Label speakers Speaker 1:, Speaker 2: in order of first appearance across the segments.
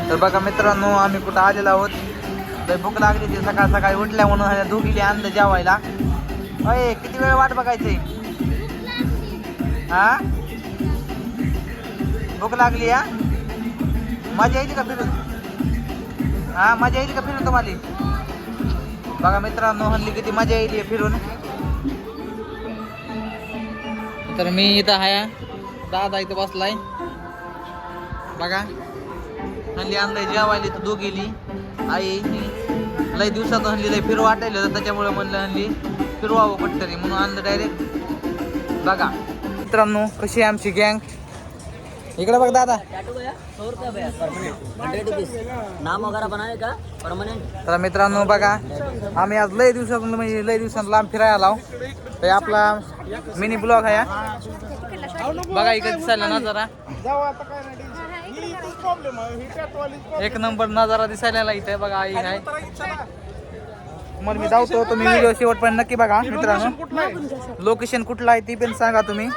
Speaker 1: तर बघा मित्रांनो, आम्ही कुठं आलेलो आहोत. तर भूक लागली ती सकाळ सकाळी उठल्या म्हणून दोघीला आणलं जेवायला. अय किती वेळ वाट बघायची? हा भूक लागली या. मजा येईल का फिरून? हा मजा येईल का फिरून तुम्हाला? बघा मित्रांनो, हल्ली किती मजा येईल फिरून. तर मी इथं आहे, दादा इथं बसलाय. बघा हल्ली आणलंय जेवायला इथं दोघीली. आई लय दिवसात हल्ली लय फिरवा वाटायला होतं, त्याच्यामुळे म्हणलं हल्ली फिरवावं कुठतरी म्हणून आणलं डायरेक्ट. बघा मित्रांनो कशी आहे आमची गँग. इकडे बघ दादा.
Speaker 2: 100 रुपये भैया परमानेंट, 100 रुपीज. नाम वगैरह बनाने का परमानेंट.
Speaker 1: तर मित्रांनो बघा, आम्ही आज लय दिवसातून म्हणजे लय दिवसात लांब फिरायला आलो. तर आपला मिनी ब्लॉग आहे. बघा इकडे दिसायला नजारा, एक नंबर नजारा दिसायला इथे. बघा आई आहे, मग मी धावतो. तुम्ही व्हिडिओ शेवटपर्यंत नक्की बघा मित्रांनो. लोकेशन कुठलं आहे ती पण सांगा तुम्ही.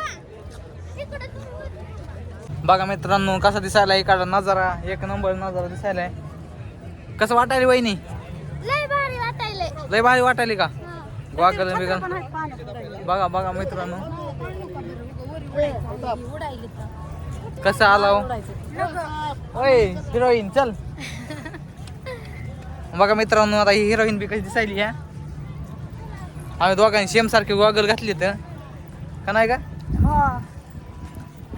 Speaker 1: बघा मित्रांनो कसा दिसायला इकडं नजारा, एक नंबर नजारा दिसायलाय. कसं वाटायला वहिनी? लय भारी वाटायली का? वागल बिगल. बघा मित्रांनो कसं आलाव. ओय हिरोईन चल. बघा मित्रांनो आता ही हिरोईन बी कशी दिसायली ह्या. आम्ही दोघांनी सेम सारखे गॉगल घातले तर का नाही का?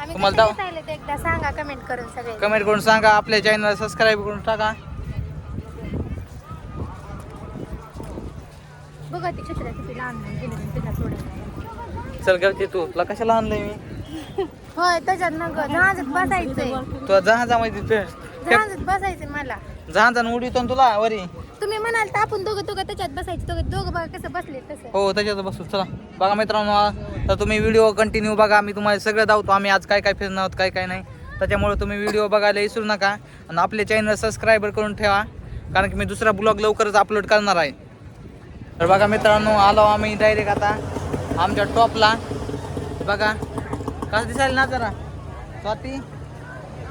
Speaker 1: तुम्हाला
Speaker 3: एकदा सांगा कमेंट करून, सगळे
Speaker 1: कमेंट करून सांगा. आपल्या चॅनलला सबस्क्राईब करून टाका.
Speaker 3: बघा ती छत्र्या किती लहान
Speaker 1: चल गवती तू तुला कशाला आणलंय मी?
Speaker 3: होय त्याच्यात नग जहाजात बसायचंय.
Speaker 1: तुला जहाजामध्ये
Speaker 3: जहाजात बसायचंय मला.
Speaker 1: जहाजानं उडीतो ना तुला वरी.
Speaker 3: तुम्ही म्हणाल तर आपण दोघं त्याच्यात बसायचं. दोघं बघा कसं बसले तसं.
Speaker 1: हो त्याच्यात बसू. चला बघा मित्रांनो, तर तुम्ही व्हिडिओ कंटिन्यू बघा. मी तुम्हाला सगळं दावतो आम्ही आज काय काय फिरणं आहोत, काय काय नाही. त्याच्यामुळे तुम्ही व्हिडिओ बघायला विसरू नका. आणि आपल्या चॅनल सबस्क्राईबर करून ठेवा, कारण की मी दुसरा ब्लॉग लवकरच अपलोड करणार आहे. तर बघा मित्रांनो, आलो आम्ही डायरेक्ट आता आमच्या टॉपला. बघा कसं दिसायला ना जरा स्वाती,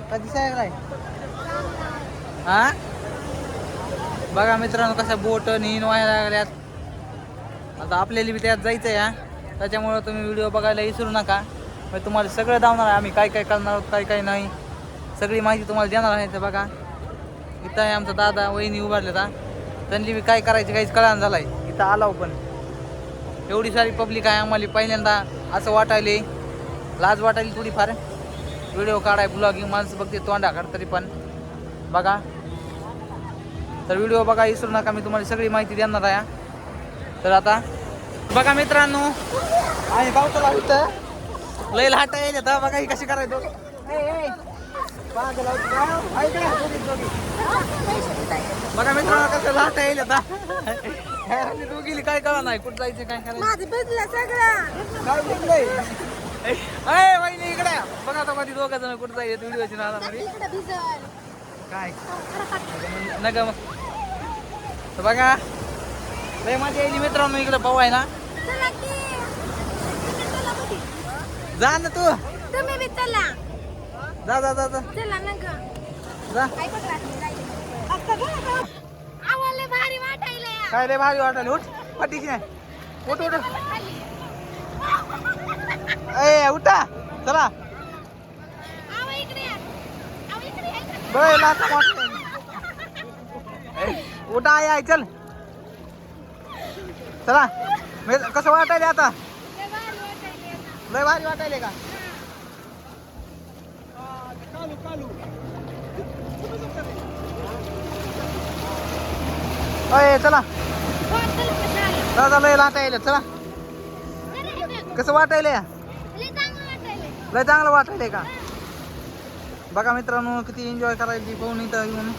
Speaker 1: का दिसायला काय? हा बघा मित्रांनो कसं बोट नीन व्हायला लागल्यात. आता आपल्याला बी त्यात जायचं आहे. त्याच्यामुळं तुम्ही व्हिडिओ बघायला विसरू नका. मग तुम्हाला सगळं दावणार आहे आम्ही, काय काय करणार आहोत, काय काय नाही, सगळी माहिती तुम्हाला देणार आहे. तर बघा इथं आहे आमचा दादा, वहिनी उभारले. आता त्यांनी बी काय करायचं काहीच कळान झालं आहे. इथं आलाव पण एवढी सारी पब्लिक आहे. आम्हाला पहिल्यांदा असं वाटायले, लाज वाटायली थोडीफार. व्हिडिओ काढाय ब्लॉगिंग माणसं बघते तोंडाकडे तरी पण. बघा तर व्हिडिओ बघा विसरू नका, मी तुम्हाला सगळी माहिती देणार आहे. तर आता बघा मित्रांनो, आणि गावताला इथं लय लाटा येईल आता. बघा ही कशी करायचो. बघा मित्रांनो कसं लाटा येईल आता. दोघीली काय कळा नाही कुठं जायचं काय करायचं. काय भेटलंय वहिनी इकडे बघा. आता मध्ये दोघं जण कुठं जायचं व्हिडिओची नादामध्ये काय नग मग. तर बघा लय मजा येईल मित्रांनो इकडे पाहू आहे ना. जा ना तू,
Speaker 3: तुम्ही बी चला.
Speaker 1: जा जा जा जा
Speaker 3: चला ना ग.
Speaker 1: जा.
Speaker 3: आम्हाला भारी वाटायला.
Speaker 1: काय लय भारी वाटायला. उठ पटीची नाही. उठ उठ ए उठा चला. बरं लाथा वाटते. उठा आहे चल चला. कसं वाटायले आता? लय भारी वाटायले का? अय चला दादा, लय लाटा येईल. चला कसं वाटायले? लय चांगलं वाटायले का? बघा मित्रांनो किती एन्जॉय करायची पाहून इथं येऊन.